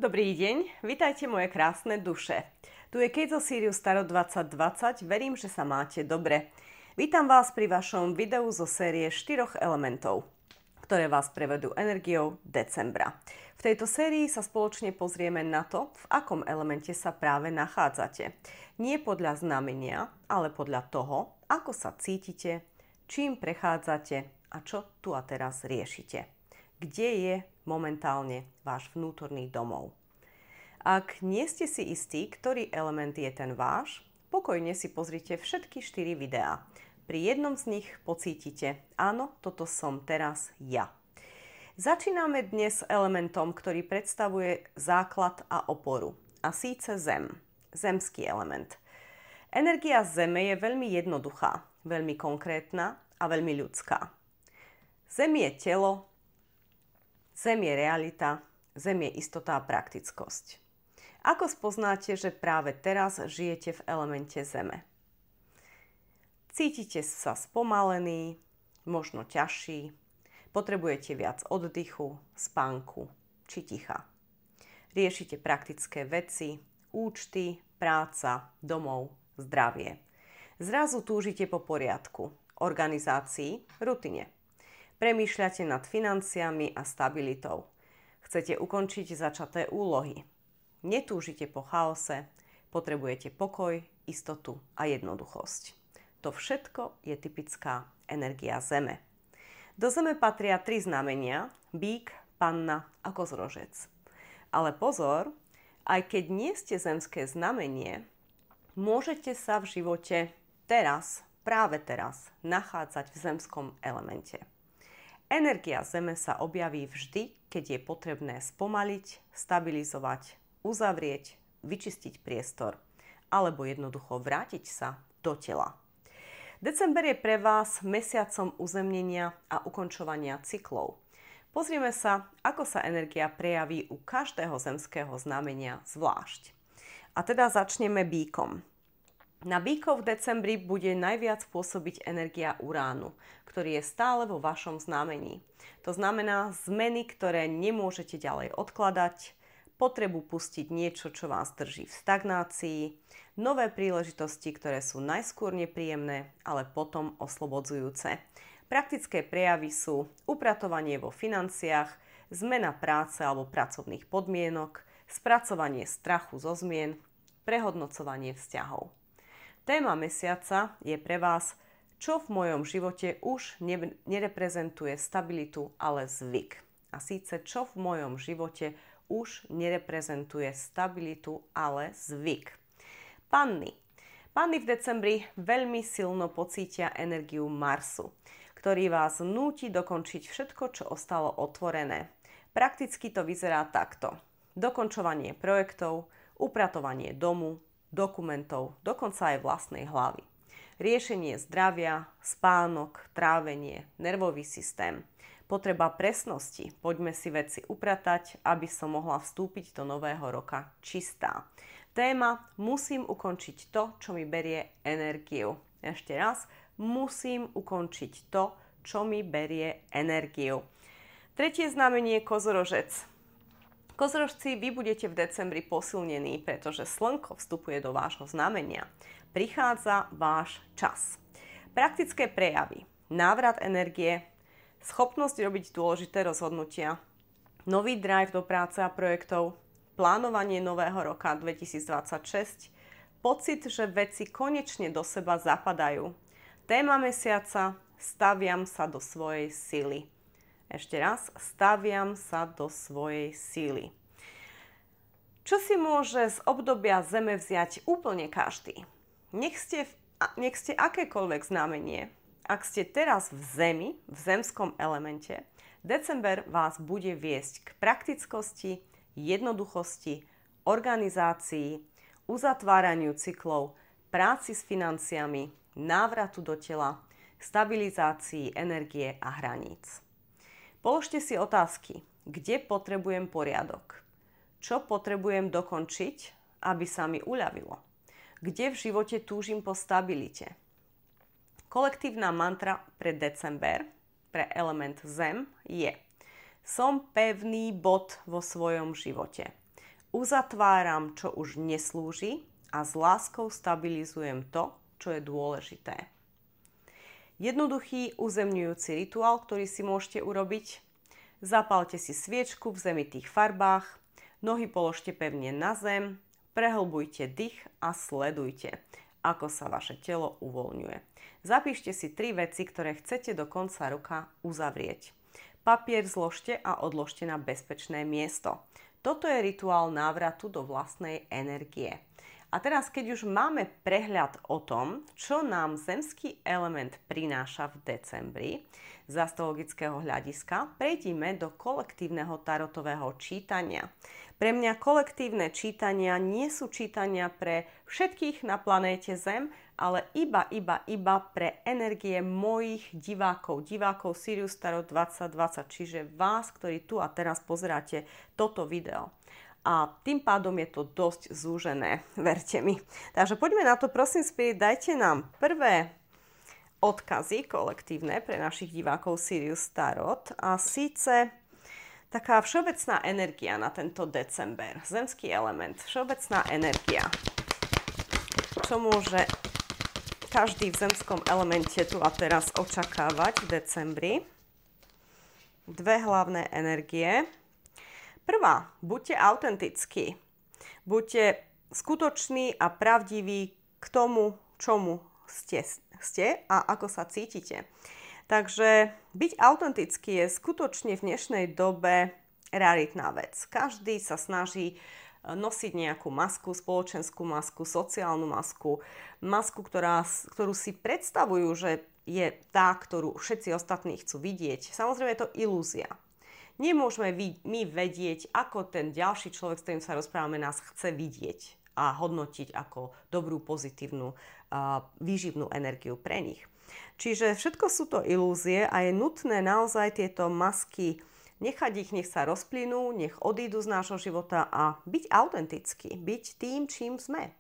Dobrý deň, vitajte moje krásne duše. Tu je Kate zo Sirius Tarot 2020, verím, že sa máte dobre. Vítam vás pri vašom videu zo série 4 elementov, ktoré vás prevedú energiou decembra. V tejto sérii sa spoločne pozrieme na to, v akom elemente sa práve nachádzate. Nie podľa znamenia, ale podľa toho, ako sa cítite, čím prechádzate a čo tu a teraz riešite. Kde je momentálne váš vnútorný domov. Ak nie ste si istí, ktorý element je ten váš, pokojne si pozrite všetky 4 videá. Pri jednom z nich pocítite, áno, toto som teraz ja. Začíname dnes s elementom, ktorý predstavuje základ a oporu, a síce zem, zemský element. Energia Zeme je veľmi jednoduchá, veľmi konkrétna a veľmi ľudská. Zem je telo, Zem je realita, Zem je istota a praktickosť. Ako spoznáte, že práve teraz žijete v elemente Zeme? Cítite sa spomalený, možno ťažší, potrebujete viac oddychu, spánku či ticha. Riešite praktické veci, účty, práca, domov, zdravie. Zrazu túžite po poriadku, organizácii, rutine. Premýšľate nad financiami a stabilitou. Chcete ukončiť začaté úlohy. Netúžite po chaose, potrebujete pokoj, istotu a jednoduchosť. To všetko je typická energia Zeme. Do Zeme patria 3 znamenia: Bík, Panna a Kozorožec. Ale pozor, aj keď nie ste zemské znamenie, môžete sa v živote teraz, práve teraz, nachádzať v zemskom elemente. Energia Zeme sa objaví vždy, keď je potrebné spomaliť, stabilizovať, uzavrieť, vyčistiť priestor alebo jednoducho vrátiť sa do tela. December je pre vás mesiacom uzemnenia a ukončovania cyklov. Pozrieme sa, ako sa energia prejaví u každého zemského znamenia zvlášť. A teda začneme Bíkom. Na Bíkov v decembri bude najviac pôsobiť energia Uránu, ktorý je stále vo vašom znamení. To znamená zmeny, ktoré nemôžete ďalej odkladať, potrebu pustiť niečo, čo vás drží v stagnácii, nové príležitosti, ktoré sú najskôr nepríjemné, ale potom oslobodzujúce. Praktické prejavy sú upratovanie vo financiách, zmena práce alebo pracovných podmienok, spracovanie strachu zo zmien, prehodnocovanie vzťahov. Téma mesiaca je pre vás, čo v mojom živote už nereprezentuje stabilitu, ale zvyk. A síce, čo v mojom živote už nereprezentuje stabilitu, ale zvyk. Panny. Panny v decembri veľmi silno pocítia energiu Marsu, ktorý vás núti dokončiť všetko, čo ostalo otvorené. Prakticky to vyzerá takto. Dokončovanie projektov, upratovanie domu, dokumentov, dokonca aj vlastnej hlavy. Riešenie zdravia, spánok, trávenie, nervový systém. Potreba presnosti, poďme si veci upratať, aby som mohla vstúpiť do nového roka čistá. Téma, musím ukončiť to, čo mi berie energiu. Ešte raz, musím ukončiť to, čo mi berie energiu. Tretie znamenie Kozorožec. Kozorožci, vy budete v decembri posilnení, pretože Slnko vstupuje do vášho znamenia. Prichádza váš čas. Praktické prejavy, návrat energie, schopnosť robiť dôležité rozhodnutia, nový drive do práce a projektov, plánovanie nového roka 2026, pocit, že veci konečne do seba zapadajú. Téma mesiaca, staviam sa do svojej sily. Ešte raz, staviam sa do svojej síly. Čo si môže z obdobia Zeme vziať úplne každý? Nech ste akékoľvek znamenie, ak ste teraz v Zemi, v zemskom elemente, december vás bude viesť k praktickosti, jednoduchosti, organizácii, uzatváraniu cyklov, práci s financiami, návratu do tela, stabilizácii energie a hraníc. Položte si otázky, kde potrebujem poriadok, čo potrebujem dokončiť, aby sa mi uľavilo, kde v živote túžim po stabilite. Kolektívna mantra pre december, pre element Zem je: som pevný bod vo svojom živote. Uzatváram, čo už neslúži a s láskou stabilizujem to, čo je dôležité. Jednoduchý uzemňujúci rituál, ktorý si môžete urobiť. Zapálte si sviečku v zemitých farbách, nohy položte pevne na zem, prehlbujte dých a sledujte, ako sa vaše telo uvoľňuje. Zapíšte si 3 veci, ktoré chcete do konca roka uzavrieť. Papier zložte a odložte na bezpečné miesto. Toto je rituál návratu do vlastnej energie. A teraz, keď už máme prehľad o tom, čo nám zemský element prináša v decembri z astrologického hľadiska, prejdime do kolektívneho tarotového čítania. Pre mňa kolektívne čítania nie sú čítania pre všetkých na planéte Zem, ale iba pre energie mojich divákov Sirius Tarot 2020, čiže vás, ktorí tu a teraz pozeráte toto video. A tým pádom je to dosť zúžené, verte mi. Takže poďme na to, prosím, Spirit, dajte nám prvé odkazy kolektívne pre našich divákov Sirius Tarot. A síce taká všeobecná energia na tento december. Zemský element, všeobecná energia. Čo môže každý v zemskom elemente tu a teraz očakávať v decembri? 2 hlavné energie. Prvá, buďte autentickí. Buďte skutoční a pravdiví k tomu, čomu ste a ako sa cítite. Takže byť autentický je skutočne v dnešnej dobe raritná vec. Každý sa snaží nosiť nejakú masku, spoločenskú masku, sociálnu masku, ktorú si predstavujú, že je tá, ktorú všetci ostatní chcú vidieť. Samozrejme je to ilúzia. Nemôžeme my vedieť, ako ten ďalší človek, s ktorým sa rozprávame, nás chce vidieť a hodnotiť ako dobrú, pozitívnu, výživnú energiu pre nich. Čiže všetko sú to ilúzie a je nutné naozaj tieto masky nechať ich, nech sa rozplynú, nech odídu z nášho života a byť autentický, byť tým, čím sme.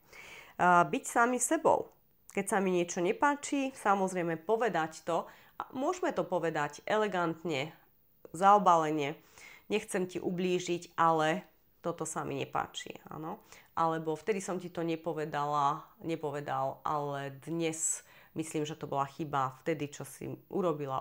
Byť sami sebou. Keď sa mi niečo nepáči, samozrejme povedať to. A môžeme to povedať elegantne, zaobalene. Nechcem ti ublížiť, ale toto sa mi nepáči. Áno? Alebo vtedy som ti to nepovedal, ale dnes myslím, že to bola chyba. Vtedy, čo si urobil,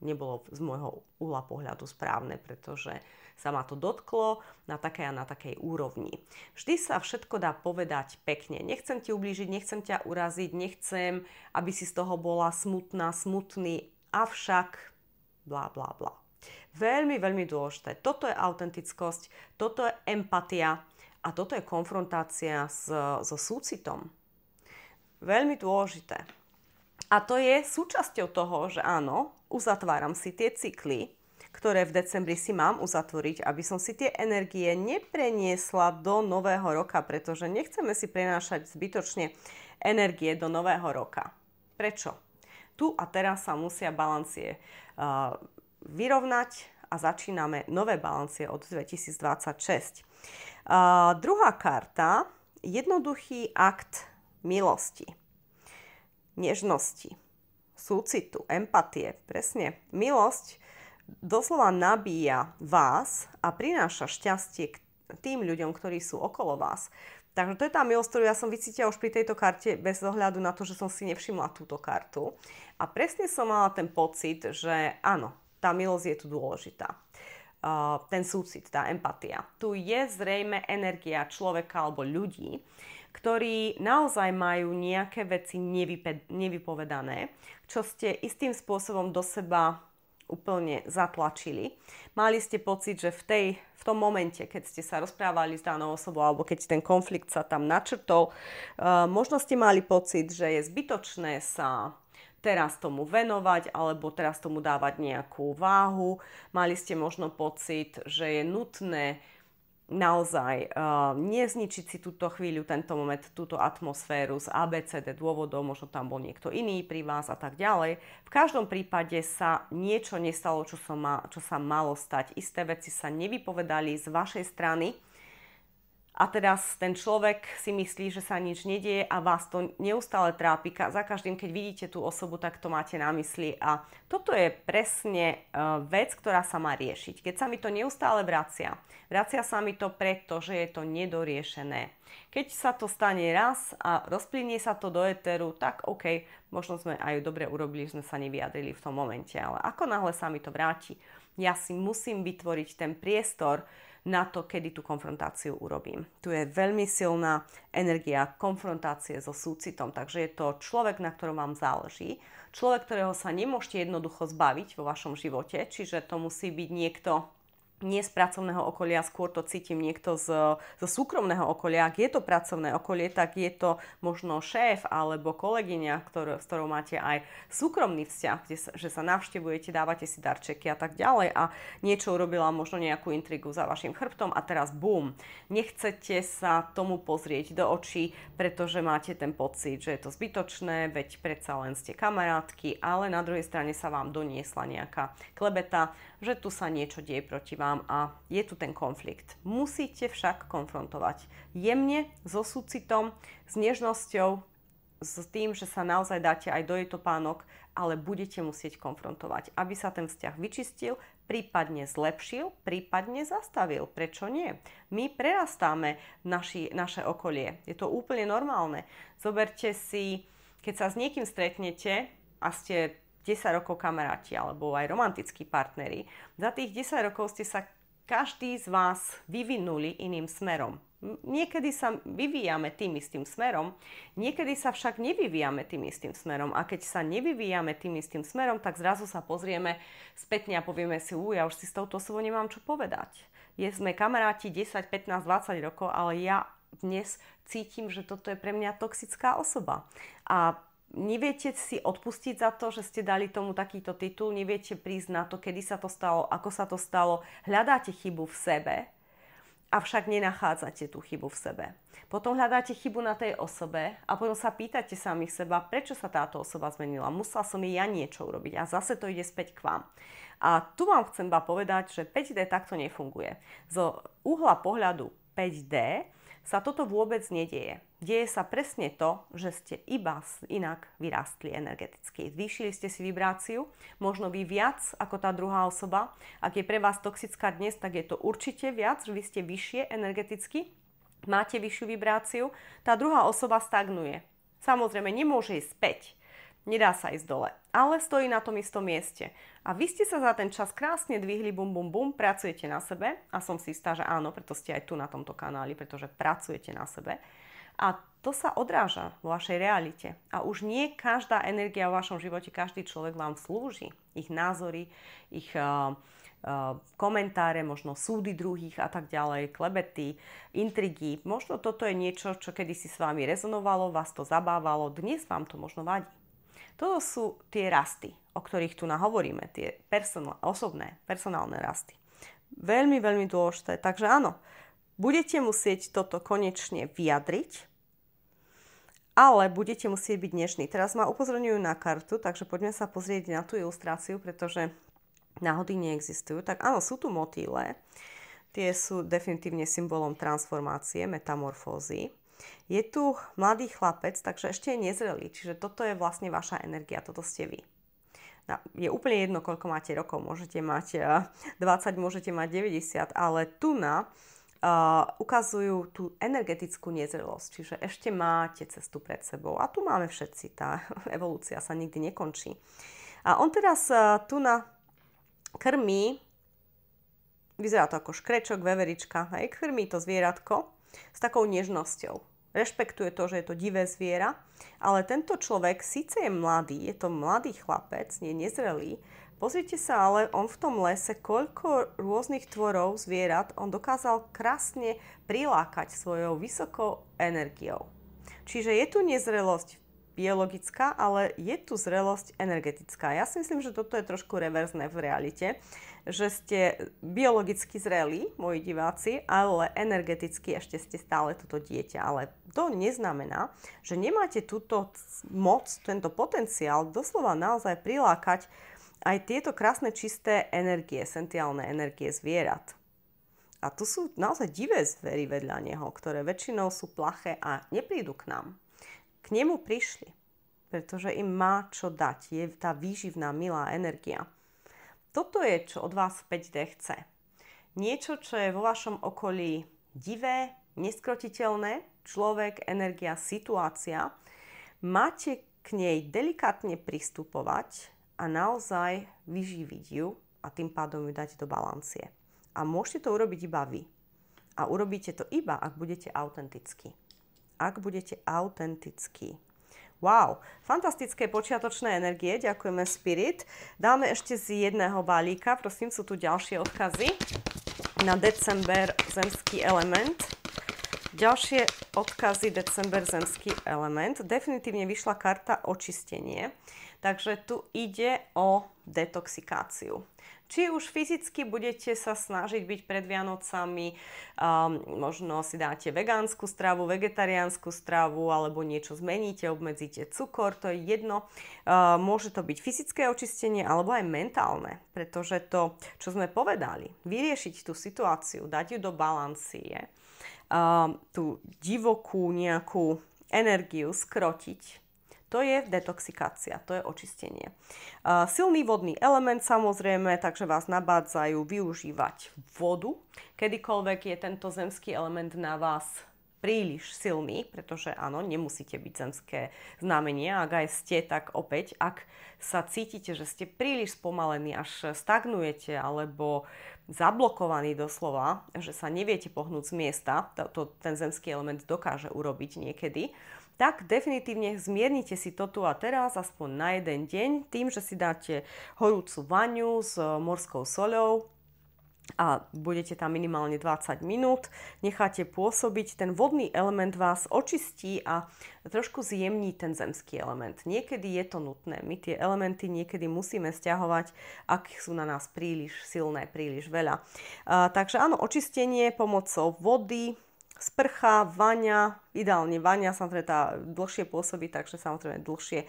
nebolo z môjho uhla pohľadu správne, pretože sa ma to dotklo na takej a na takej úrovni. Vždy sa všetko dá povedať pekne. Nechcem ti ublížiť, nechcem ťa uraziť, nechcem, aby si z toho bola smutný, avšak blá, blá, blá. Veľmi, veľmi dôležité. Toto je autentickosť, toto je empatia a toto je konfrontácia so súcitom. Veľmi dôležité. A to je súčasťou toho, že áno, uzatváram si tie cykly, ktoré v decembri si mám uzatvoriť, aby som si tie energie nepreniesla do nového roka, pretože nechceme si prenášať zbytočne energie do nového roka. Prečo? Tu a teraz sa musia balancie vyrovnať a začíname nové balancie od 2026. Druhá karta, jednoduchý akt milosti, nežnosti, súcitu, empatie, presne. Milosť doslova nabíja vás a prináša šťastie k tým ľuďom, ktorí sú okolo vás. Takže to je tá milosť, ktorú ja som vycítila už pri tejto karte bez ohľadu na to, že som si nevšimla túto kartu. A presne som mala ten pocit, že áno, tá milosť je tu dôležitá. Ten súcit, tá empatia. Tu je zrejme energia človeka alebo ľudí, ktorí naozaj majú nejaké veci nevypovedané, čo ste istým spôsobom do seba úplne zatlačili. Mali ste pocit, že v tom momente, keď ste sa rozprávali s danou osobou alebo keď ten konflikt sa tam načrtol, možno ste mali pocit, že je zbytočné sa teraz tomu venovať alebo teraz tomu dávať nejakú váhu. Mali ste možno pocit, že je nutné naozaj nezničiť si túto chvíľu, tento moment, túto atmosféru z ABCD dôvodov, možno tam bol niekto iný pri vás a tak ďalej. V každom prípade sa niečo nestalo, čo sa malo stať. Isté veci sa nevypovedali z vašej strany A teraz ten človek si myslí, že sa nič nedieje a vás to neustále trápi. Za každým, keď vidíte tú osobu, tak to máte na mysli. A toto je presne vec, ktorá sa má riešiť. Keď sa mi to neustále vracia sa mi to preto, že je to nedoriešené. Keď sa to stane raz a rozplynie sa to do éteru, tak OK, možno sme aj dobre urobili, že sme sa nevyjadrili v tom momente. Ale ako náhle sa mi to vráti, ja si musím vytvoriť ten priestor na to, kedy tú konfrontáciu urobím. Tu je veľmi silná energia konfrontácie so súcitom, takže je to človek, na ktorom vám záleží. Človek, ktorého sa nemôžete jednoducho zbaviť vo vašom živote, čiže to musí byť niekto nie z pracovného okolia, skôr to cítim niekto zo súkromného okolia. Ak je to pracovné okolie, tak je to možno šéf alebo kolegyňa, s ktorou máte aj súkromný vzťah, že sa navštevujete, dávate si darčeky a tak ďalej a niečo urobila možno nejakú intrigu za vašim chrbtom a teraz bum, nechcete sa tomu pozrieť do očí, pretože máte ten pocit, že je to zbytočné, veď predsa len ste kamarátky, ale na druhej strane sa vám doniesla nejaká klebeta, že tu sa niečo deje proti vám a je tu ten konflikt. Musíte však konfrontovať jemne, so súcitom, s nežnosťou, s tým, že sa naozaj dáte aj do jej topánok, ale budete musieť konfrontovať, aby sa ten vzťah vyčistil, prípadne zlepšil, prípadne zastavil. Prečo nie? My prerastáme naše okolie. Je to úplne normálne. Zoberte si, keď sa s niekým stretnete a ste 10 rokov kamaráti alebo aj romantickí partneri. Za tých 10 rokov ste sa každý z vás vyvinuli iným smerom. Niekedy sa vyvíjame tým istým smerom, niekedy sa však nevyvíjame tým istým smerom. A keď sa nevyvíjame tým istým smerom, tak zrazu sa pozrieme spätne a povieme si, ja už si s touto osobou nemám čo povedať. Sme kamaráti 10, 15, 20 rokov, ale ja dnes cítim, že toto je pre mňa toxická osoba. A neviete si odpustiť za to, že ste dali tomu takýto titul, neviete prísť na to, kedy sa to stalo, ako sa to stalo, hľadáte chybu v sebe, avšak nenachádzate tú chybu v sebe. Potom hľadáte chybu na tej osobe a potom sa pýtate samých seba, prečo sa táto osoba zmenila. Musela som jej ja niečo urobiť a zase to ide späť k vám. A tu vám chcem povedať, že 5D takto nefunguje. Z uhla pohľadu 5D sa toto vôbec nedieje. Deje sa presne to, že ste iba inak vyrástli energeticky. Zvýšili ste si vibráciu, možno vy viac ako tá druhá osoba. Ak je pre vás toxická dnes, tak je to určite viac, že vy ste vyššie energeticky, máte vyššiu vibráciu, tá druhá osoba stagnuje. Samozrejme, nemôže ísť späť. Nedá sa ísť dole, ale stojí na tom istom mieste. A vy ste sa za ten čas krásne dvihli, bum, bum, bum, pracujete na sebe a som si istá, že áno, preto ste aj tu na tomto kanáli, pretože pracujete na sebe. A to sa odráža vo vašej realite. A už nie každá energia vo vašom živote, každý človek vám slúži. Ich názory, ich komentáre, možno súdy druhých a tak ďalej, klebety, intrigy. Možno toto je niečo, čo kedysi s vami rezonovalo, vás to zabávalo, dnes vám to možno vadí. Toto sú tie rasty, o ktorých tu hovoríme, tie osobné, personálne rasty. Veľmi, veľmi dôležité. Takže áno, budete musieť toto konečne vyjadriť, ale budete musieť byť nežní. Teraz ma upozorňujú na kartu, takže poďme sa pozrieť na tú ilustráciu, pretože náhody neexistujú. Tak áno, sú tu motýle. Tie sú definitívne symbolom transformácie, metamorfózy. Je tu mladý chlapec, takže ešte je nezrelý, čiže toto je vlastne vaša energia, toto ste vy. Je úplne jedno, koľko máte rokov, môžete mať 20, môžete mať 90, ale tu ukazujú tú energetickú nezrelosť, čiže ešte máte cestu pred sebou. A tu máme všetci, tá evolúcia sa nikdy nekončí. A on teraz tu krmí, vyzerá to ako škrečok, veverička, krmí to zvieratko s takou nežnosťou. Rešpektuje to, že je to divé zviera, ale tento človek síce je mladý, je to mladý chlapec, nie nezrelý. Pozrite sa, ale on v tom lese, koľko rôznych tvorov, zvierat, on dokázal krásne prilákať svojou vysokou energiou. Čiže je tu nezrelosť biologická, ale je tu zrelosť energetická. Ja si myslím, že toto je trošku reverzné v realite, že ste biologicky zrelí, moji diváci, ale energeticky ešte ste stále toto dieťa. Ale to neznamená, že nemáte túto moc, tento potenciál doslova naozaj prilákať aj tieto krásne čisté energie, sentiálne energie zvierat. A tu sú naozaj divé zvery vedľa neho, ktoré väčšinou sú plaché a neprídu k nám. K nemu prišli, pretože im má čo dať. Je tá výživná, milá energia. Toto je, čo od vás 5D chce. Niečo, čo je vo vašom okolí divé, neskrotiteľné, človek, energia, situácia. Máte k nej delikátne pristupovať a naozaj vyživiť ju a tým pádom ju dať do balancie. A môžete to urobiť iba vy. A urobíte to iba, ak budete autentickí. Ak budete autentickí. Wow, fantastické počiatočné energie, ďakujeme Spirit. Dáme ešte z jedného balíka, prosím, sú tu ďalšie odkazy na december zemský element. Ďalšie odkazy december zemský element. Definitívne vyšla karta očistenie, takže tu ide o detoxikáciu. Či už fyzicky budete sa snažiť byť pred Vianocami, možno si dáte vegánsku stravu, vegetariánsku stravu, alebo niečo zmeníte, obmedzíte cukor, to je jedno. Môže to byť fyzické očistenie, alebo aj mentálne, pretože to, čo sme povedali, vyriešiť tú situáciu, dať ju do balancie, tú divokú nejakú energiu skrotiť, to je detoxikácia, to je očistenie. Silný vodný element samozrejme, takže vás nabádzajú využívať vodu. Kedykoľvek je tento zemský element na vás príliš silný, pretože áno, nemusíte byť zemské znamenia, ak aj ste, tak opäť, ak sa cítite, že ste príliš spomalení, až stagnujete alebo zablokovaní doslova, že sa neviete pohnúť z miesta, ten zemský element dokáže urobiť niekedy, tak definitívne zmiernite si to tu a teraz aspoň na jeden deň tým, že si dáte horúcu vaňu s morskou soľou a budete tam minimálne 20 minút, necháte pôsobiť, ten vodný element vás očistí a trošku zjemní ten zemský element. Niekedy je to nutné, my tie elementy niekedy musíme stiahovať, ak sú na nás príliš silné, príliš veľa. Takže áno, očistenie pomocou vody, sprcha, vaňa, ideálne vaňa, samozrejme tá dlhšie pôsobí, takže samozrejme dlhšie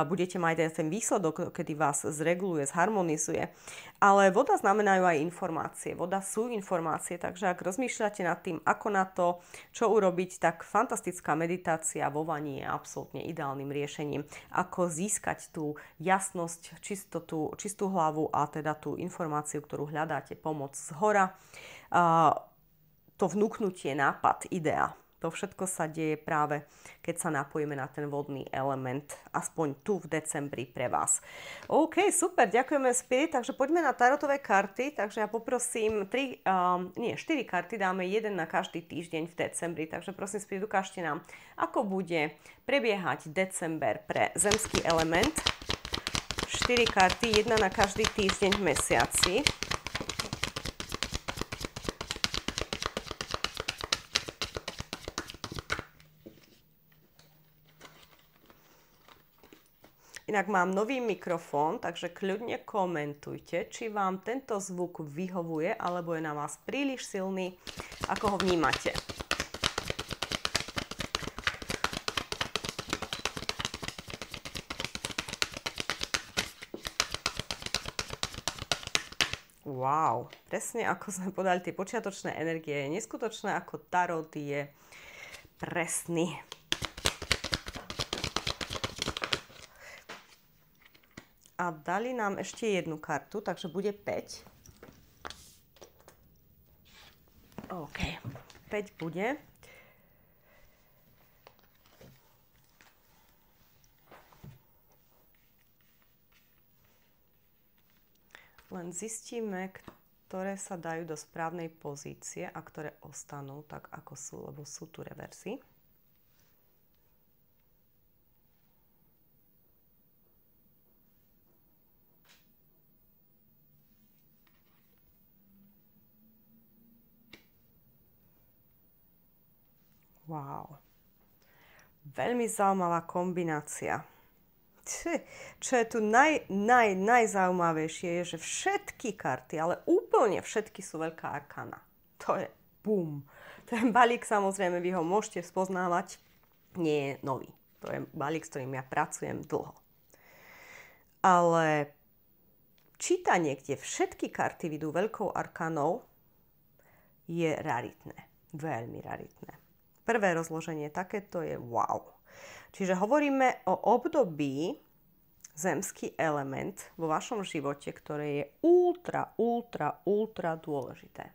budete mať ten výsledok, kedy vás zreguluje, zharmonizuje. Ale voda znamenajú aj informácie. Voda sú informácie, takže ak rozmýšľate nad tým, ako na to, čo urobiť, tak fantastická meditácia vo vani je absolútne ideálnym riešením. Ako získať tú jasnosť, čistotu, čistú hlavu a teda tú informáciu, ktorú hľadáte, pomoc zhora. To vnúknutie, nápad, idea. To všetko sa deje práve, keď sa napojíme na ten vodný element, aspoň tu v decembri pre vás. OK, super, ďakujeme Spirit, takže poďme na tarotové karty, takže ja poprosím 4 karty, dáme jeden na každý týždeň v decembri, takže prosím Spirit, ukážte nám, ako bude prebiehať december pre zemský element. 4 karty, jedna na každý týždeň v mesiaci. Inak mám nový mikrofón, takže kľudne komentujte, či vám tento zvuk vyhovuje, alebo je na vás príliš silný, ako ho vnímate. Wow, presne ako sme podali tie počiatočné energie, je neskutočné, ako tarot je presný. A dali nám ešte jednu kartu, takže bude 5. OK, 5 bude. Len zistíme, ktoré sa dajú do správnej pozície a ktoré ostanú tak, ako sú, lebo sú tu reversy. Wow. Veľmi zaujímavá kombinácia. Čo je tu najzaujímavejšie, je, že všetky karty, ale úplne všetky sú veľká arkana. To je bum. Ten balík, samozrejme, vy ho môžete spoznávať, nie je nový. To je balík, s ktorým ja pracujem dlho. Ale čítanie, kde všetky karty vidú veľkou arkanou, je raritné. Veľmi raritné. Prvé rozloženie takéto je wow. Čiže hovoríme o období zemský element vo vašom živote, ktoré je ultra dôležité.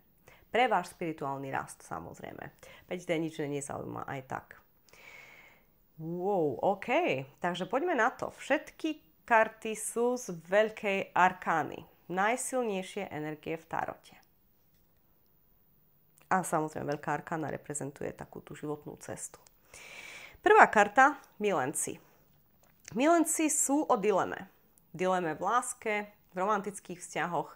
Pre váš spirituálny rast, samozrejme. 5D nič nezaujíma aj tak. Wow, OK. Takže poďme na to. Všetky karty sú z veľkej arkány. Najsilnejšie energie v tarote. A samozrejme, veľká arkána reprezentuje takú tú životnú cestu. Prvá karta, milenci. Milenci sú o dileme. Dileme v láske, v romantických vzťahoch,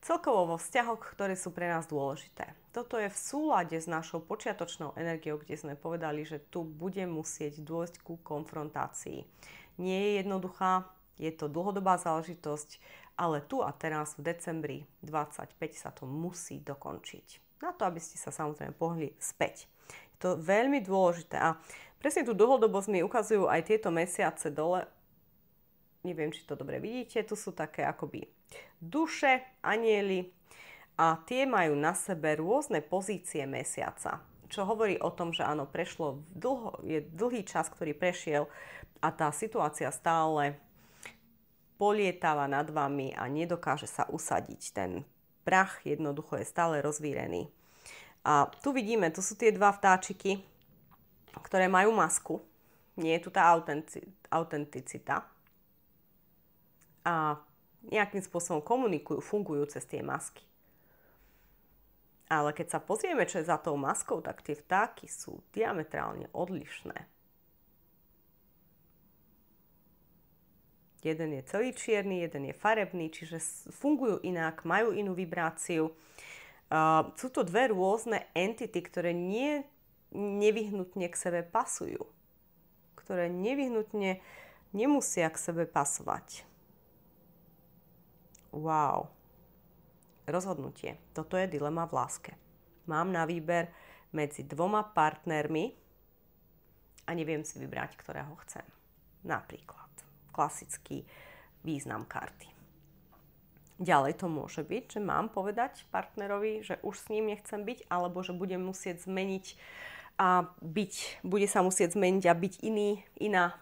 celkovo vo vzťahoch, ktoré sú pre nás dôležité. Toto je v súlade s našou počiatočnou energiou, kde sme povedali, že tu bude musieť dôjsť ku konfrontácii. Nie je jednoduchá, je to dlhodobá záležitosť, ale tu a teraz v decembri 25 sa to musí dokončiť. Na to, aby ste sa samozrejme pohli späť. Je to veľmi dôležité a presne tú dlhodobosť mi ukazujú aj tieto mesiace dole. Neviem, či to dobre vidíte. Tu sú také akoby duše, anjeli a tie majú na sebe rôzne pozície mesiaca. Čo hovorí o tom, že áno, je dlhý čas, ktorý prešiel a tá situácia stále polietáva nad vami a nedokáže sa usadiť. Ten prach jednoducho je stále rozvírený. A tu vidíme, tu sú tie dva vtáčiky, ktoré majú masku. Nie je tu tá autenticita. A nejakým spôsobom komunikujú, fungujú cez tie masky. Ale keď sa pozrieme, čo je za tou maskou, tak tie vtáky sú diametrálne odlišné. Jeden je celý čierny, jeden je farebný, čiže fungujú inak, majú inú vibráciu. Sú to dve rôzne entity, ktoré nevyhnutne k sebe pasujú. Ktoré nevyhnutne nemusia k sebe pasovať. Wow. Rozhodnutie. Toto je dilema v láske. Mám na výber medzi dvoma partnermi a neviem si vybrať, ktorého chcem. Napríklad. Klasický význam karty. Ďalej to môže byť, že mám povedať partnerovi, že už s ním nechcem byť, alebo že budem musieť zmeniť a bude sa musieť zmeniť a byť iná.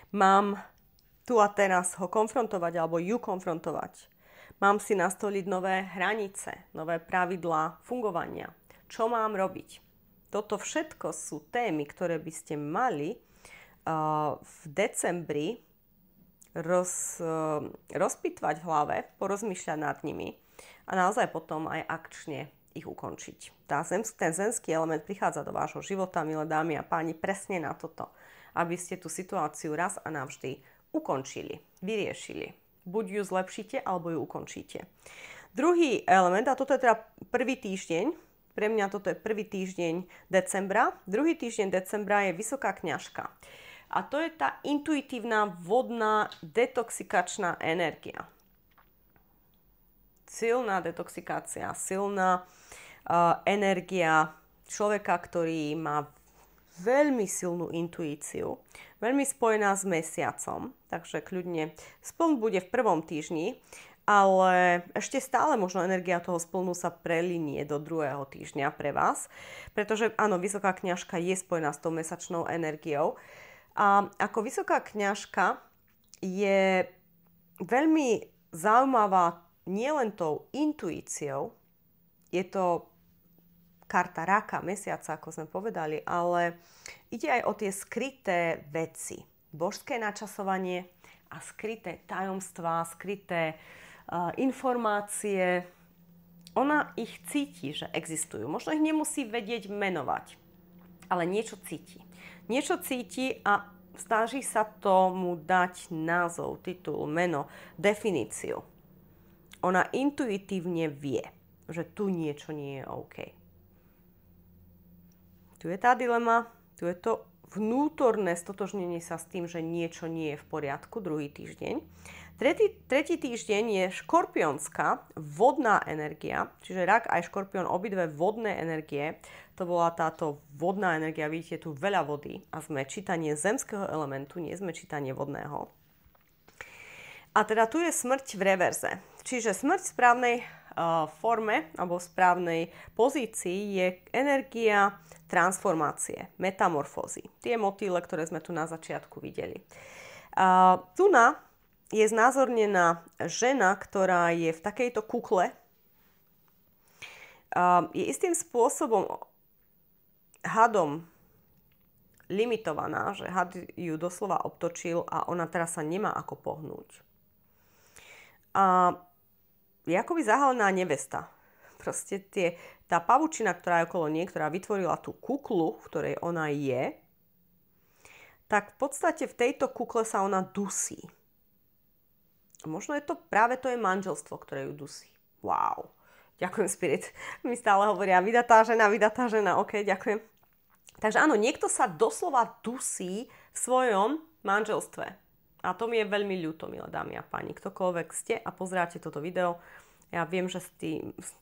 Mám tu a teraz ho konfrontovať alebo ju konfrontovať. Mám si nastoliť nové hranice, nové pravidlá fungovania. Čo mám robiť? Toto všetko sú témy, ktoré by ste mali v decembri rozpýtvať v hlave, porozmýšľať nad nimi a naozaj potom aj akčne ich ukončiť. Ten zemský element prichádza do vášho života, milé dámy a páni, presne na toto, aby ste tú situáciu raz a navždy ukončili, vyriešili. Buď ju zlepšíte, alebo ju ukončíte. Druhý element, a toto je teda prvý týždeň, pre mňa toto je prvý týždeň decembra, druhý týždeň decembra je vysoká kňažka. A to je tá intuitívna, vodná, detoxikačná energia. Silná detoxikácia, silná energia človeka, ktorý má veľmi silnú intuíciu, veľmi spojená s mesiacom, takže kľudne spln bude v prvom týždni, ale ešte stále možno energia toho splnu sa prelinie do druhého týždňa pre vás, pretože áno, vysoká kňažka je spojená s tou mesačnou energiou a ako vysoká kňažka je veľmi zaujímavá nielen tou intuíciou, je to karta raka, mesiaca, ako sme povedali, ale ide aj o tie skryté veci. Božské načasovanie a skryté tajomstvá, skryté informácie. Ona ich cíti, že existujú. Možno ich nemusí vedieť menovať, ale niečo cíti. Niečo cíti a snaží sa tomu dať názov, titul, meno, definíciu. Ona intuitívne vie, že tu niečo nie je OK. Tu je tá dilema, tu je to vnútorné stotožnenie sa s tým, že niečo nie je v poriadku, druhý týždeň. Tretí týždeň je škorpionská vodná energia, čiže rak aj škorpión, obidve vodné energie. To bola táto vodná energia, vidíte tu veľa vody a sme čítanie zemského elementu, nie sme čítanie vodného. A teda tu je smrť v reverze, čiže smrť v správnej forme alebo v správnej pozícii je energia transformácie, metamorfózy. Tie motýle, ktoré sme tu na začiatku videli. Tu je znázornená žena, ktorá je v takejto kukle. Je istým spôsobom hadom limitovaná, že had ju doslova obtočil a ona teraz sa nemá ako pohnúť. A je akoby zahalená nevesta. Proste tá pavučina, ktorá je okolo nej, ktorá vytvorila tú kuklu, v ktorej ona je, tak v podstate v tejto kukle sa ona dusí. Možno je to práve to je manželstvo, ktoré ju dusí. Wow. Ďakujem, Spirit. Mi stále hovoria, vydatá žena. OK, ďakujem. Takže áno, niekto sa doslova dusí v svojom manželstve. A to mi je veľmi ľúto, milé dámy a páni. Ktokoľvek ste a pozráte toto video, ja viem, že s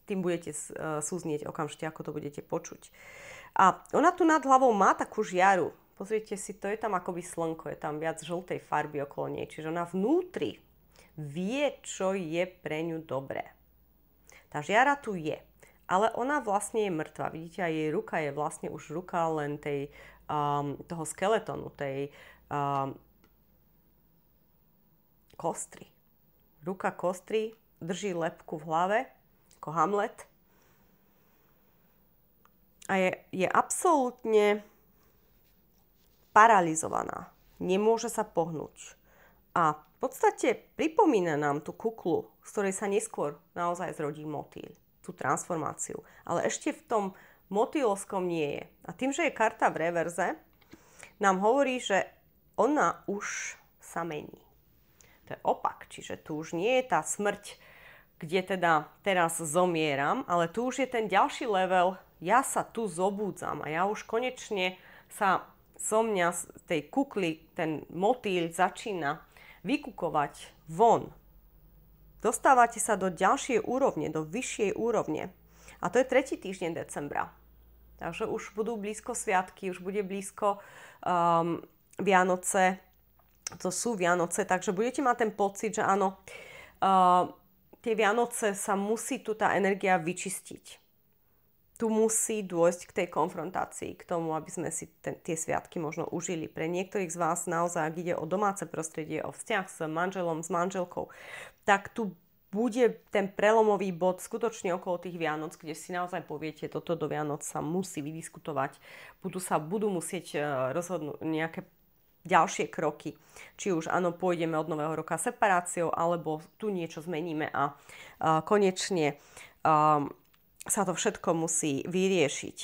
tým budete súznieť okamžite, ako to budete počuť. A ona tu nad hlavou má takú žiaru. Pozrite si, to je tam akoby slnko, je tam viac žltej farby okolo nej. Čiže ona vnútri vie, čo je pre ňu dobré. Tá žiara tu je. Ale ona vlastne je mŕtva. Vidíte, aj jej ruka je vlastne už ruka len toho skeletonu, tej kostry. Ruka kostry drží lebku v hlave, ako Hamlet. A je absolútne paralizovaná. Nemôže sa pohnúť. A v podstate pripomína nám tú kuklu, z ktorej sa neskôr naozaj zrodí motýl. Tú transformáciu. Ale ešte v tom motýlovskom nie je. A tým, že je karta v reverze, nám hovorí, že ona už sa mení. To je opak. Čiže tu už nie je tá smrť, kde teda teraz zomieram, ale tu už je ten ďalší level. Ja sa tu zobúdzam a ja už konečne sa zo mňa z tej kukly, ten motýl začína vykukovať von. Dostávate sa do ďalšej úrovne, do vyššej úrovne. A to je 3. týždeň decembra. Takže už budú blízko sviatky, už bude blízko Vianoce. To sú Vianoce, takže budete mať ten pocit, že áno, tie Vianoce sa musí tu tá energia vyčistiť. Tu musí dôjsť k tej konfrontácii, k tomu, aby sme si tie sviatky možno užili. Pre niektorých z vás naozaj, ak ide o domáce prostredie, o vzťah s manželom, s manželkou, tak tu bude ten prelomový bod skutočne okolo tých Vianoc, kde si naozaj poviete, toto do Vianoc sa musí vydiskutovať. Budú musieť rozhodnúť nejaké ďalšie kroky. Či už áno, pôjdeme od nového roka separáciou, alebo tu niečo zmeníme a konečne sa to všetko musí vyriešiť.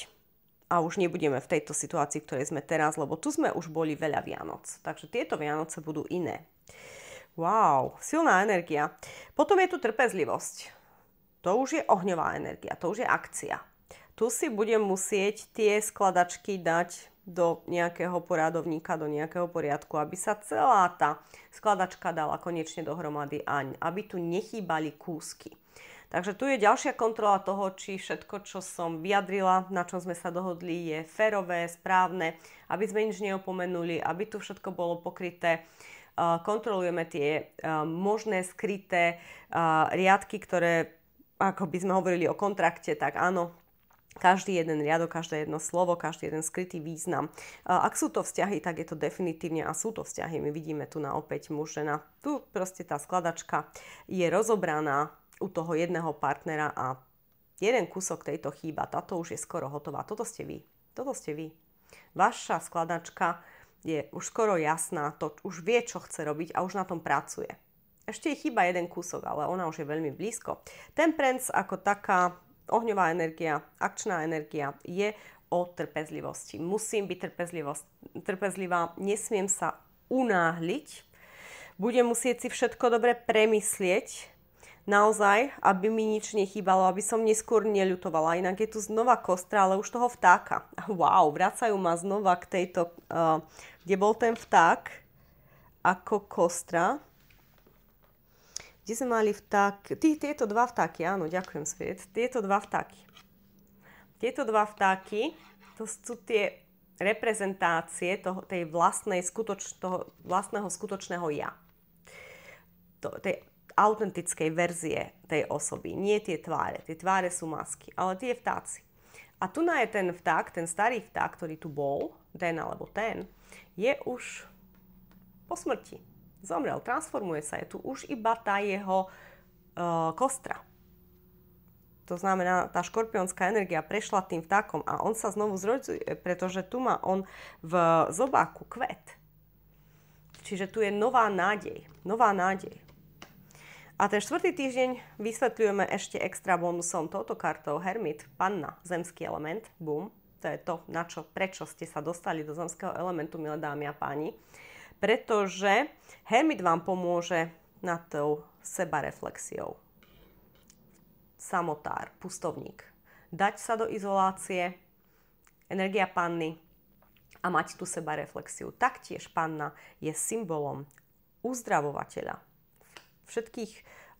A už nebudeme v tejto situácii, v ktorej sme teraz, lebo tu sme už boli veľa Vianoc. Takže tieto Vianoce budú iné. Wow, silná energia. Potom je tu trpezlivosť. To už je ohňová energia, to už je akcia. Tu si budem musieť tie skladačky dať do nejakého poradovníka, do nejakého poriadku, aby sa celá tá skladačka dala konečne dohromady a aby tu nechýbali kúsky. Takže tu je ďalšia kontrola toho, či všetko, čo som vyjadrila, na čom sme sa dohodli, je férové, správne, aby sme nič neopomenuli, aby tu všetko bolo pokryté. Kontrolujeme tie možné skryté riadky, ktoré, ako by sme hovorili o kontrakte, tak áno, každý jeden riadok, každé jedno slovo, každý jeden skrytý význam. Ak sú to vzťahy, tak je to definitívne a sú to vzťahy. My vidíme tu na opäť muž, žena. Tu proste tá skladačka je rozobraná u toho jedného partnera a jeden kúsok tejto chýba. Táto už je skoro hotová. Toto ste vy. Toto ste vy. Vaša skladačka je už skoro jasná. To už vie, čo chce robiť a už na tom pracuje. Ešte je chýba jeden kúsok, ale ona už je veľmi blízko. Temperance ako taká ohňová energia, akčná energia je o trpezlivosti. Musím byť trpezlivá, nesmiem sa unáhliť. Budem musieť si všetko dobre premyslieť, naozaj, aby mi nič nechýbalo, aby som neskôr neľutovala. Inak je tu znova kostra, ale už toho vtáka. Wow, vracajú ma znova k tejto, kde bol ten vták ako kostra. Kde sme mali vták? Tieto dva vtáky, áno, ďakujem svet. Tieto dva vtáky. Tieto dva vtáky, to sú tie reprezentácie toho vlastného skutočného ja. Tej autentickej verzie tej osoby, nie tie tváre. Tie tváre sú masky, ale tie vtáci. A tu je ten vták, ten starý vták, ktorý tu bol, ten alebo ten, je už po smrti. Zomrel, transformuje sa, je tu už iba tá jeho kostra. To znamená, tá škorpionská energia prešla tým vtákom a on sa znovu zrodzuje, pretože tu má on v zobáku kvet. Čiže tu je nová nádej. Nová nádej. A ten 4. týždeň vysvetľujeme ešte extra bonusom touto kartou Hermit, Panna, zemský element. Bum. To je to, prečo ste sa dostali do zemského elementu, milé dámy a páni. Pretože Hermit vám pomôže na tou sebareflexiou. Samotár, pustovník. Dať sa do izolácie, energia panny a mať tú sebareflexiu. Taktiež panna je symbolom uzdravovateľa. Všetkých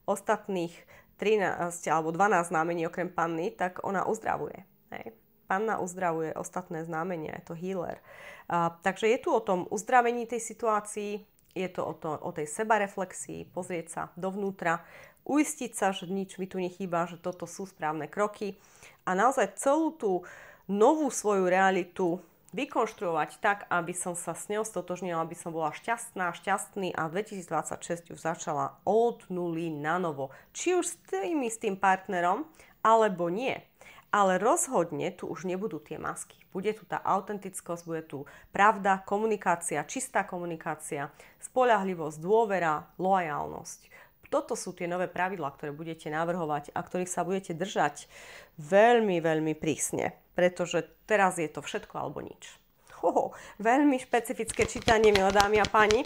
ostatných 13 alebo 12 znamení okrem panny, tak ona uzdravuje. Hej. Panna uzdravuje ostatné znamenia, je to healer. Takže je tu o tom uzdravení tej situácii, je to o tej sebareflexii, pozrieť sa dovnútra, uistiť sa, že nič mi tu nechýba, že toto sú správne kroky a naozaj celú tú novú svoju realitu vykonštruovať tak, aby som sa s ňou stotožnila, aby som bola šťastný a 2026 už začala od nuly na novo. Či už s tým partnerom, alebo nie. Ale rozhodne tu už nebudú tie masky. Bude tu tá autentickosť, bude tu pravda, komunikácia, čistá komunikácia, spoľahlivosť, dôvera, loajálnosť. Toto sú tie nové pravidlá, ktoré budete navrhovať a ktorých sa budete držať veľmi, veľmi prísne. Pretože teraz je to všetko alebo nič. Veľmi špecifické čítanie, milé dámy a páni.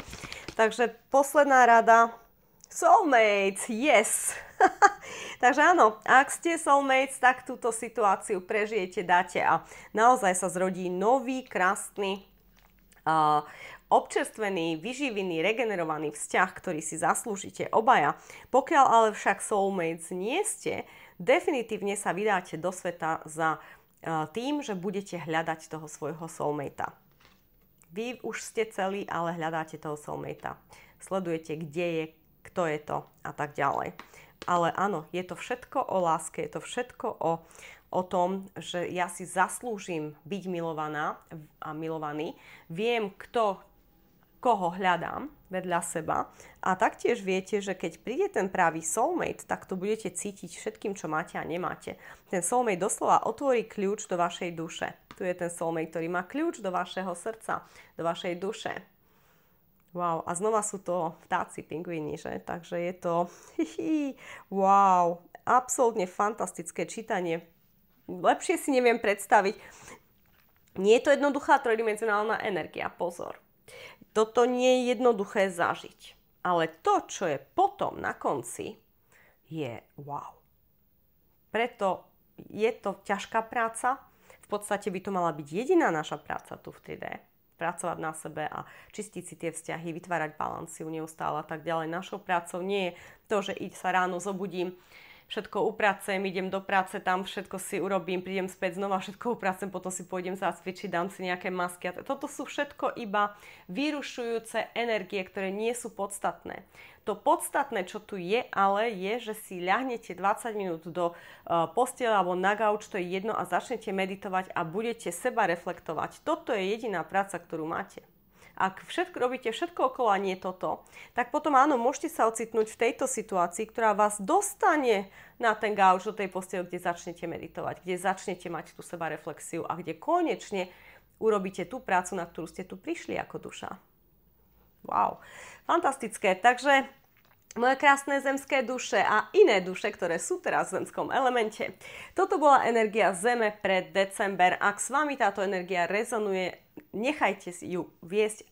Takže posledná rada. Soulmates, yes! Takže áno, ak ste soulmates, tak túto situáciu prežijete, dáte a naozaj sa zrodí nový, krásny, občerstvený, vyživený, regenerovaný vzťah, ktorý si zaslúžite obaja. Pokiaľ ale však soulmates nie ste, definitívne sa vydáte do sveta za tým, že budete hľadať toho svojho soulmata. Vy už ste celí, ale hľadáte toho soulmata. Sledujete, kde je, kto je to a tak ďalej. Ale áno, je to všetko o láske, je to všetko o tom, že ja si zaslúžim byť milovaná a milovaný. Viem, koho hľadám vedľa seba a taktiež viete, že keď príde ten pravý soulmate, tak to budete cítiť všetkým, čo máte a nemáte. Ten soulmate doslova otvorí kľúč do vašej duše. Tu je ten soulmate, ktorý má kľúč do vašeho srdca, do vašej duše. Wow, a znova sú to vtáci, pingvíni, že? Takže je to wow, absolútne fantastické čítanie. Lepšie si neviem predstaviť. Nie je to jednoduchá trojdimenzionálna energia, pozor. Toto nie je jednoduché zažiť. Ale to, čo je potom na konci, je wow. Preto je to ťažká práca. V podstate by to mala byť jediná naša práca tu v 3D. Pracovať na sebe a čistiť si tie vzťahy, vytvárať balanciu neustále a tak ďalej. Našou prácou nie je to, že sa ráno zobudím, všetko upracem, idem do práce, tam všetko si urobím, prídem späť znova, všetko upracem, potom si pôjdem zacvičiť, dám si nejaké masky. Toto sú všetko iba vyrušujúce energie, ktoré nie sú podstatné. To podstatné, čo tu je, ale je, že si ľahnete 20 minút do postele alebo na gauč, to je jedno, a začnete meditovať a budete seba reflektovať. Toto je jediná práca, ktorú máte. Ak robíte všetko okolo a nie toto, tak potom áno, môžete sa ocitnúť v tejto situácii, ktorá vás dostane na ten gauč do tej postele, kde začnete meditovať, kde začnete mať tú sebareflexiu a kde konečne urobíte tú prácu, na ktorú ste tu prišli ako duša. Wow, fantastické. Takže moje krásne zemské duše a iné duše, ktoré sú teraz v zemskom elemente. Toto bola energia Zeme pre december. Ak s vami táto energia rezonuje, nechajte si ju viesť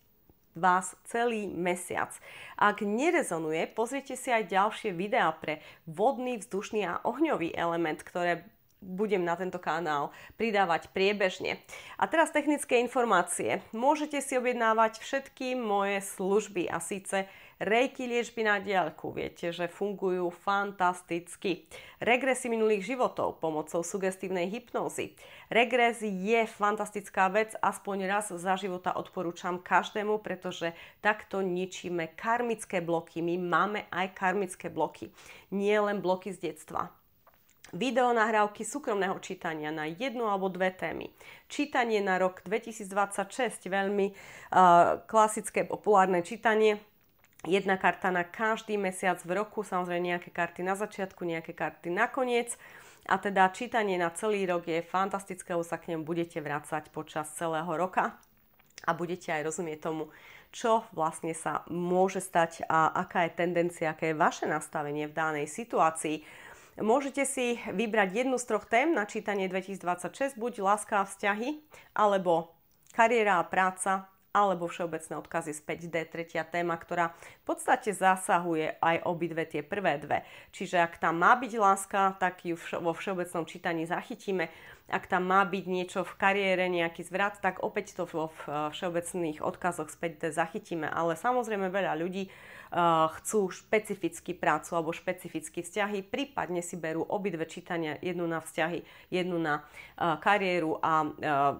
vás celý mesiac. Ak nerezonuje, pozrite si aj ďalšie videá pre vodný, vzdušný a ohňový element, ktoré budem na tento kanál pridávať priebežne. A teraz technické informácie. Môžete si objednávať všetky moje služby a síce Reiki liečby na diaľku, viete, že fungujú fantasticky. Regresy minulých životov pomocou sugestívnej hypnózy. Regres je fantastická vec, aspoň raz za života odporúčam každému, pretože takto ničíme karmické bloky. My máme aj karmické bloky, nie len bloky z detstva. Videonahrávky súkromného čítania na jednu alebo dve témy. Čítanie na rok 2026, veľmi klasické, populárne čítanie. Jedna karta na každý mesiac v roku, samozrejme nejaké karty na začiatku, nejaké karty na koniec. A teda čítanie na celý rok je fantastické, lebo sa k nemu budete vracať počas celého roka a budete aj rozumieť tomu, čo vlastne sa môže stať a aká je tendencia, aké je vaše nastavenie v danej situácii. Môžete si vybrať jednu z troch tém na čítanie 2026, buď láska a vzťahy, alebo kariéra a práca, alebo všeobecné odkazy z 5D, tretia téma, ktorá v podstate zasahuje aj obidve tie prvé dve. Čiže ak tam má byť láska, tak ju vo všeobecnom čítaní zachytíme. Ak tam má byť niečo v kariére, nejaký zvrat, tak opäť to vo všeobecných odkazoch z 5D zachytíme. Ale samozrejme veľa ľudí chcú špecificky prácu alebo špecificky vzťahy, prípadne si berú obidve čítania, jednu na vzťahy, jednu na kariéru a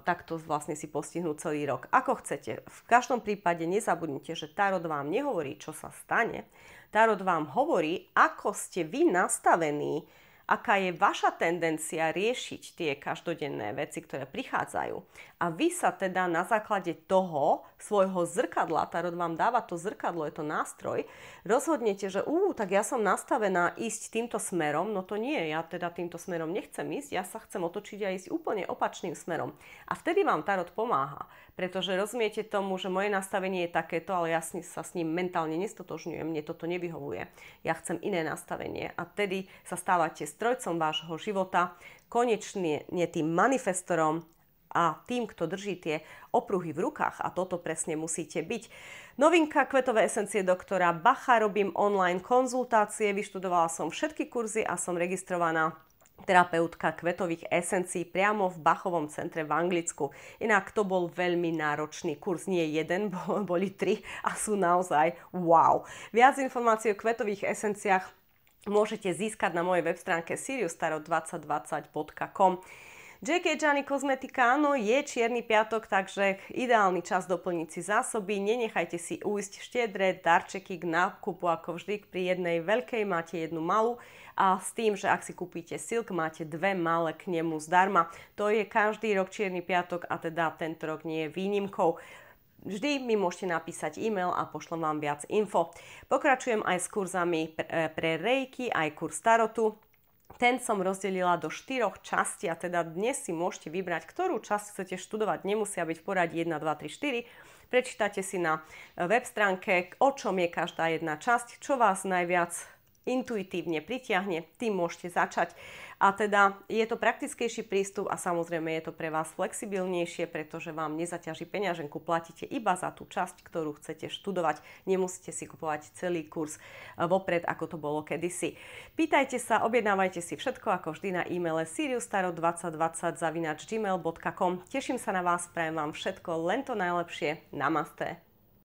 takto vlastne si postihnú celý rok. Ako chcete. V každom prípade nezabudnite, že tarot vám nehovorí, čo sa stane. Tarot vám hovorí, ako ste vy nastavení, aká je vaša tendencia riešiť tie každodenné veci, ktoré prichádzajú. A vy sa teda na základe toho svojho zrkadla, tarot vám dáva to zrkadlo, je to nástroj, rozhodnete, že tak ja som nastavená ísť týmto smerom, no to nie, ja teda týmto smerom nechcem ísť, ja sa chcem otočiť a ísť úplne opačným smerom. A vtedy vám tarot pomáha, pretože rozumiete tomu, že moje nastavenie je takéto, ale ja sa s ním mentálne nestotožňujem, mne toto nevyhovuje. Ja chcem iné nastavenie a vtedy sa stávate strojcom vášho života, konečne tým manifestorom a tým, kto drží tie opruhy v rukách. A toto presne musíte byť. Novinka Kvetové esencie doktora Bacha, robím online konzultácie, vyštudovala som všetky kurzy a som registrovaná terapeutka kvetových esencií priamo v Bachovom centre v Anglicku. Inak to bol veľmi náročný kurz, nie jeden, boli 3 a sú naozaj wow. Viac informácií o kvetových esenciách môžete získať na mojej web stránke siriustarot2020.com. J.K. Gianni Kozmetika, áno, je čierny piatok, takže ideálny čas doplniť si zásoby. Nenechajte si ujsť štiedre darčeky k nákupu, ako vždy pri jednej veľkej máte jednu malú. A s tým, že ak si kúpite silk, máte dve malé k nemu zdarma. To je každý rok čierny piatok a teda tento rok nie je výnimkou. Vždy mi môžete napísať e-mail a pošlem vám viac info. Pokračujem aj s kurzami pre Reiki, aj kurz tarotu. Ten som rozdelila do 4 častí a teda dnes si môžete vybrať, ktorú časť chcete študovať. Nemusia byť v poradí 1, 2, 3, 4. Prečítate si na web stránke, o čom je každá jedna časť, čo vás najviac intuitívne pritiahne, tým môžete začať. A teda je to praktickejší prístup a samozrejme je to pre vás flexibilnejšie, pretože vám nezaťaží peňaženku, platíte iba za tú časť, ktorú chcete študovať. Nemusíte si kupovať celý kurz vopred, ako to bolo kedysi. Pýtajte sa, objednávajte si všetko ako vždy na e-maile siriustarot2020@gmail.com. Teším sa na vás, prajem vám všetko len to najlepšie. Namaste.